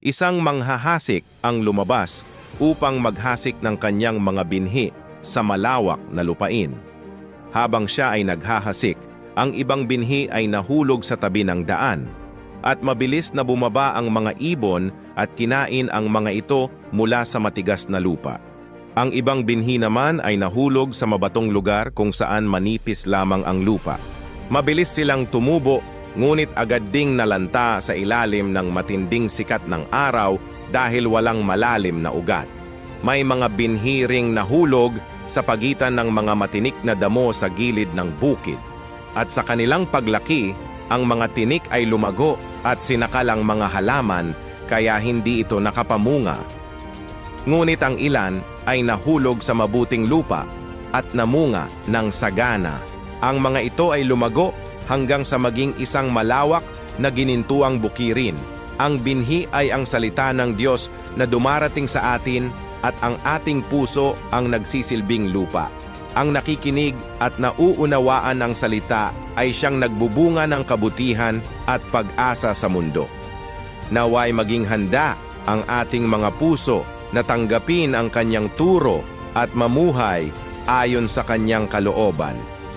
Isang manghahasik ang lumabas upang maghasik ng kanyang mga binhi sa malawak na lupain. Habang siya ay naghahasik, ang ibang binhi ay nahulog sa tabi ng daan, at mabilis na bumaba ang mga ibon at kinain ang mga ito mula sa matigas na lupa. Ang ibang binhi naman ay nahulog sa mabatong lugar kung saan manipis lamang ang lupa. Mabilis silang tumubo, ngunit agad ding nalanta sa ilalim ng matinding sikat ng araw dahil walang malalim na ugat. May mga binhi ring nahulog sa pagitan ng mga matinik na damo sa gilid ng bukid. At sa kanilang paglaki, ang mga tinik ay lumago at sinakal ang mga halaman kaya hindi ito nakapamunga. Ngunit ang ilan ay nahulog sa mabuting lupa at namunga ng sagana. Ang mga ito ay lumago hanggang sa maging isang malawak na ginintuang bukirin. Ang binhi ay ang salita ng Diyos na dumarating sa atin at ang ating puso ang nagsisilbing lupa. Ang nakikinig at nauunawaan ng salita ay siyang nagbubunga ng kabutihan at pag-asa sa mundo. Naway maging handa ang ating mga puso na tanggapin ang kanyang turo at mamuhay ayon sa kanyang kalooban.